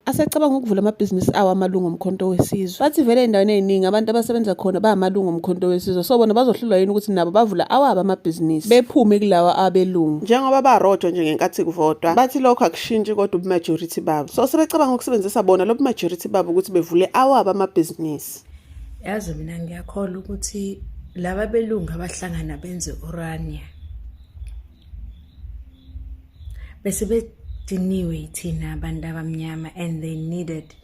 asecabanga ukuvula amabhizinisi awo amalungu omkhonto wesizwe. Bathi vele endaweni eziningi abantu abasebenza khona bayamalungu omkhonto wesizwe, so bona bazohlulwa yini ukuthi nabo bavula awabo amabhizinisi bephume kulawa abelungu. Njengoba barojo nje ngenkathi kuvotwa, bathi lokho akushintshi kodwa ubumajority babo, so sebecabanga ukusebenzisa bona lo bumajority babo ukuthi bevule awabo amabhizinisi. Yazi mina ngiyakholwa ukuthi laba belungu abahlangana benze Urania bese bediniwe yithina abantu abamnyama, and they needed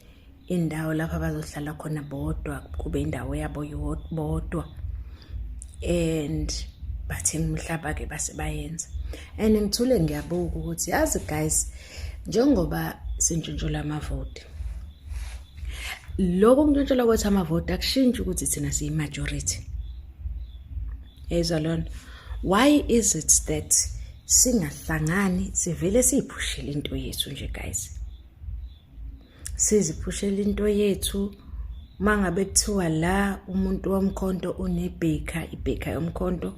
indawo lapha bazohlala khona bodwa, kube indawo yabo bodwa, and bathenga umhlaba ke base bayenza. And ngithule ngiyabuka ukuthi yazi guys, njengoba sintshontshola amavoti, lokho kuntshontshola kwethu amavoti akushintshi ukuthi thina siyi majority. Ezalona, why is it that singahlangani sivele siyiphushele into yethu nje guys? Siziphushele into yethu mangabe kuthiwa la umuntu womkhonto unebheka, ibheka yomkhonto,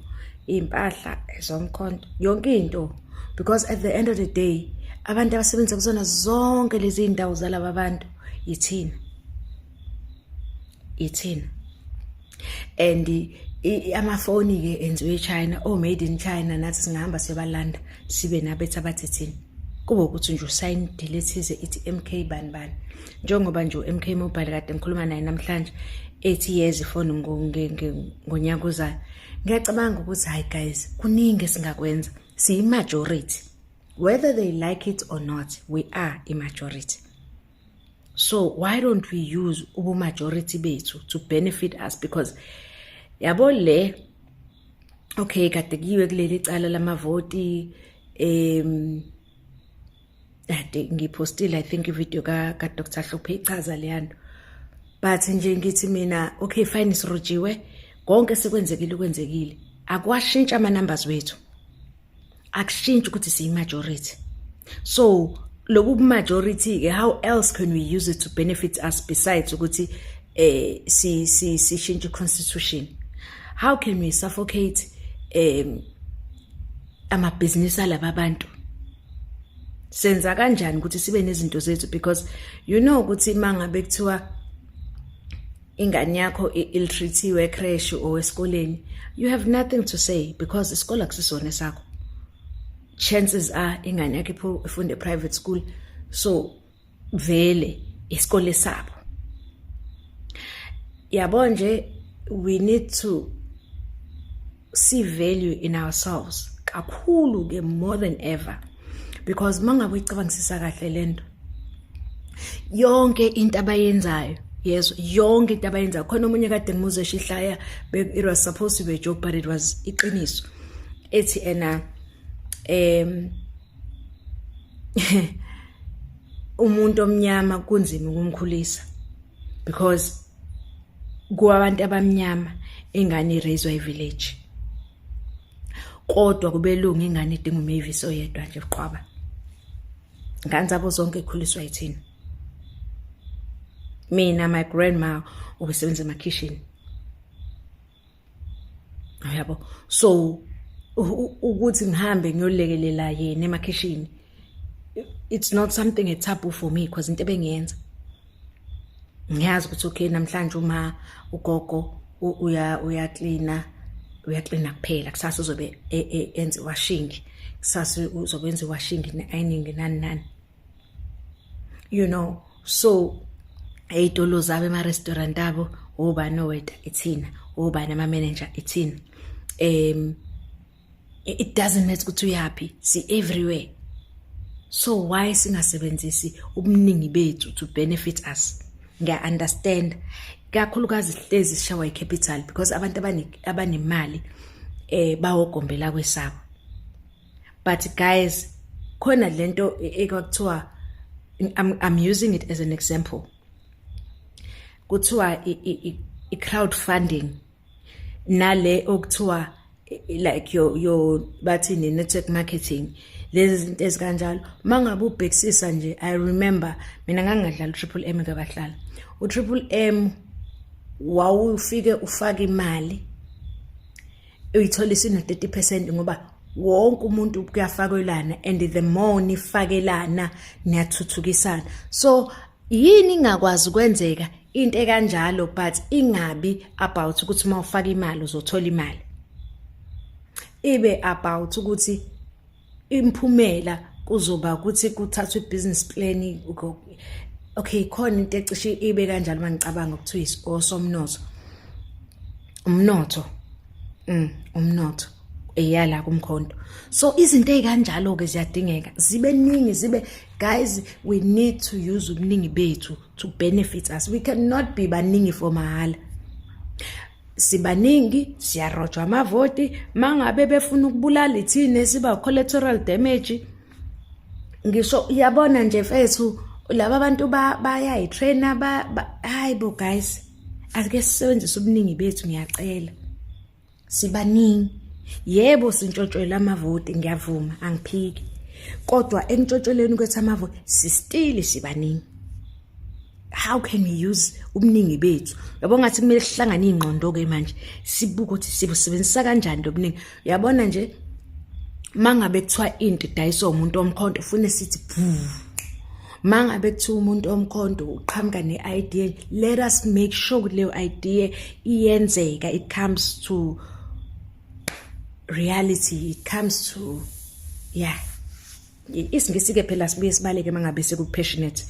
impahla ezomkhonto, yonke into, because at the end of the day abantu abasebenza kuzona zonke lezi indawo zalaba abantu yithina. And amafoni ke enziwe eChina, made in China, nathi singahamba siyabalanda sibe nabethu abathethini. Kube ukuthi nje usign deal ethize ithi MK bani. Njengoba nje uMK Mobile kade ngikhuluma naye namhlanje ethi yes ifoni ngonyaka ozayo. Ngiyacabanga ukuthi hayi guys, kuningi esingakwenza. Siyi majority. Whether they like it or not, we are a majority. So why don't we use ubu majority bethu to benefit us? Because yabo le, okay, kade kiwe kuleli cala lamavoti, ngipostile I think ivideo ka Dr. Hlophe ichaza leyanto, but nje ngithi mina okay fine sirojiwe konke sekwenzekile akwashintsha ama numbers wethu, akushintshi ukuthi siyi majority. So lobu majority ke, how else can we use it to benefit us besides ukuthi si change constitution? How can we suffocate ama business alaba abantu? Senza kanjani ukuthi sibe nezinto zethu? Because you know ukuthi mangabe kuthiwa ingane yakho iltreatiwe crash or esikoleni, you have nothing to say because isikole akusisona sakho. Chances are ingane yakho ifunde private school, so vele isikole sabo. Yabo nje, we need to see value in ourselves kakhulu ke, more than ever, because mangabe uyicabangisisa kahle lento, yonke into abayenzayo, yes, yonke into abayenzayo, khona omunye kade ngimuze shihlaya, it was supposed to be a joke but it was iqiniso ethi umuntu omnyama kunzima ukumkhulisa because kuwabantu abamnyama ingane raised by village, kodwa kubelungu ingane idinga umevisi oyedwa nje uqhwaba. Ngane zabo zonke ikhuliswa yithina. Mina my grandma ubesebenza emakitchen, yabo, so ukuthi ngihambe ngiyolekelela yena emakitchen, it's not something a taboo for me because into ebengiyenza ngiyazi ukuthi okay namhlanje uma ugogo uya cleaner kuphela, kusasa uzobe enze washing, kusasa uzobe enze washing ne-ironing nani, you know. So ey'tolo zabo ema-restaurant abo, ubani oweta ithina, ubani ama-manager ithina. It doesn't matter ukuthi uyaphi, si everywhere. So why singasebenzisi ubuningi bethu to benefit us? Ngiya-understand kakhulukazi sihlezi sishawa i-capital because abantu abanemali bawogombela kwesabo. But guys, khona lento ekwakuthiwa, I'm using it as an example, kuthiwa i-crowdfunding nale okuthiwa like your bathi network marketing, lezi zinto ezikanjalo. Mangabe ubhekisisa nje, I remember mina ngangadlala Triple M kabahlala. Triple M wawufike ufake imali uyithola isino 30% ngoba wonke umuntu kuyafakelana, and the more nifakelana niyathuthukisana. So yini ingakwazi ukwenzeka into ekanjalo but ingabi about ukuthi mawufaka imali uzothola imali, ibe about ukuthi imphumela kuzoba ukuthi kuthathwe ibusiness plan. Okay, khona into ecishe ibe kanjalo mangicabanga ukuthi osomnotho umnotho eyala kumkhonto. So izinto ezikanjalo ke ziyadingeka zibe ningi, zibe guys, we need to use ubuningi bethu to benefit us. We cannot be baningi for mahala. Sibaningi siyarojwa amavoti mangabe befuna ukubulala ithine siba collateral damage. Ngisho uyabona nje fethu laba bantu bayayitrainer hayibo guys, ake sisebenzise ubuningi bethu ngiyacela. Sibaningi, yebo sintshotshwela amavoti ngiyavuma, angiphiki, kodwa entshotshweleni kwethu amavoti still sibaningi. How can we use ubuningi bethu? Yabona ngathi kumele sihlangane ingqondo ke manje sibuka ukuthi sibusebenzisa kanjani lobuningi. Uyabona nje mangabe kuthiwa into idayiswa umuntu omkhonto ufune sithi mangabe kuthiwa umuntu omkhonto uqhamuka ne-idea, let us make sure ukuthi leyo idea iyenzeka, it comes to reality, it comes to isingisi ke phela sibuye sibaleke mangabe seku-passionate,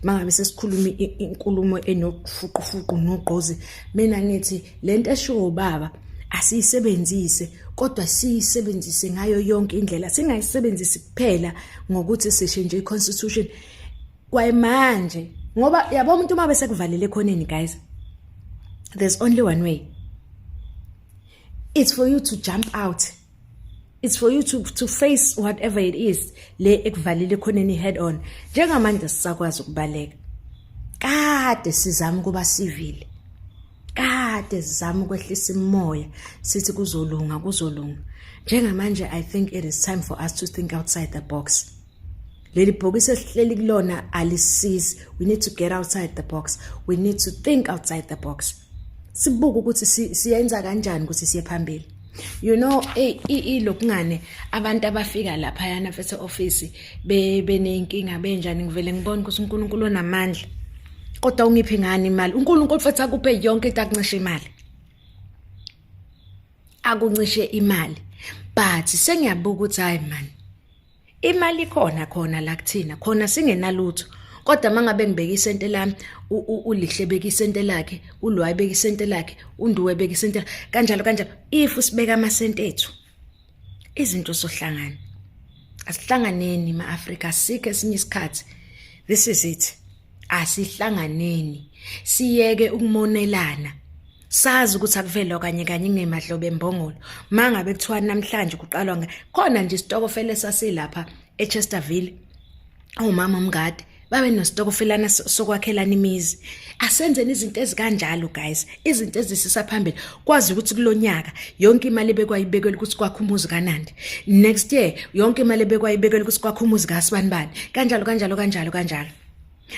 mangabe sesikhuluma inkulumo enofuqufuqu nogqozi. Mina ngithi lento eshiwo ubaba asiyisebenzise, kodwa siyisebenzise ngayo yonke indlela, singayisebenzisi kuphela ngokuthi sishintshe i-constitution kwamanje, ngoba yabo umuntu uma bese kuvalele khoneni guys, there's only one way. It's for you to jump out. It's for you to face whatever it is le ekuvalile khoneni head on. Njengamanje sisakwazi ukubaleka, kade sizama kuba civil, kade sizama ukwehlisa imoya sithi kuzolunga. Njengamanje I think it is time for us to think outside the box. Leli bhokisi esihleli kulona alisizi. We need to get outside the box. We need to think outside the box. Sibuka ukuthi siyenza kanjani ukuthi siye phambili. You know, lokungane abantu abafika lapha yana fethu office benenkinga benjani, ngivele ngibona ukuthi uNkulunkulu onamandla. Kodwa ungiphi ngani imali? uNkulunkulu fethu akuphe yonke into, akuncishe imali. Akuncishe imali. But sengiyabuka ukuthi hayi man, imali khona la kuthina, khona singenalutho. Kodwa mangabe ngibeka isente lami, ulihle beka isente lakhe, uLwayi beka isente lakhe, uNduwe beka isente kanjalo. If usibeka amasente ethu, izinto sohlangana. Asihlanganeni ma-Afrika, sikhe esinye isikhathi. This is it. Asihlanganeni. Siyeke ukumonelana. Sazi ukuthi akuvela kanye ngemadlobe embongolo. Mangabe kuthiwa namhlanje kuqalwa khona nje isitokofela sasilapha eChesterville. Umama umngadi babe nositokofelana sokwakhelana imizi. Asenzeni izinto ezikanjalo guys, izinto ezisisa phambili. Kwazi ukuthi kulonyaka yonke imali bekwayibekela ukuthi kwakho umuzi kaNandi, next year yonke imali bekwayibekela ukuthi kwakho umuzi kaSibanibani, kanjalo.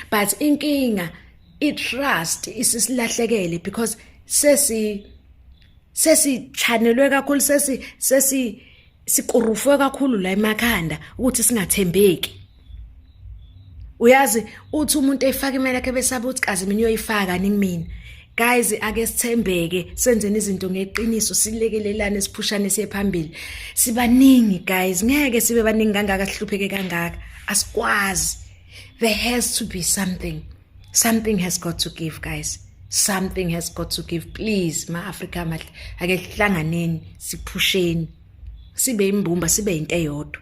But inkinga i-trust isisilahlekele because sesi channelwe kakhulu, sikurufwe kakhulu la emakhanda ukuthi singathembeki. Uyazi uthi umuntu efaka imali yakhe besaba ukuthi kazi mina uyoyifaka ningimina. Guys, ake sithembeke, senzeni izinto ngeqiniso, silekelelane, siphushane siye phambili. Sibaningi guys, ngeke sibe baningi kangaka, sihlupheke kangaka. Asikwazi. There has to be something. Something has got to give, guys. Something has got to give. Please, ma-Afrika mahle, ake hlanganeni, siphusheni. Sibe imbumba, sibe into eyodwa.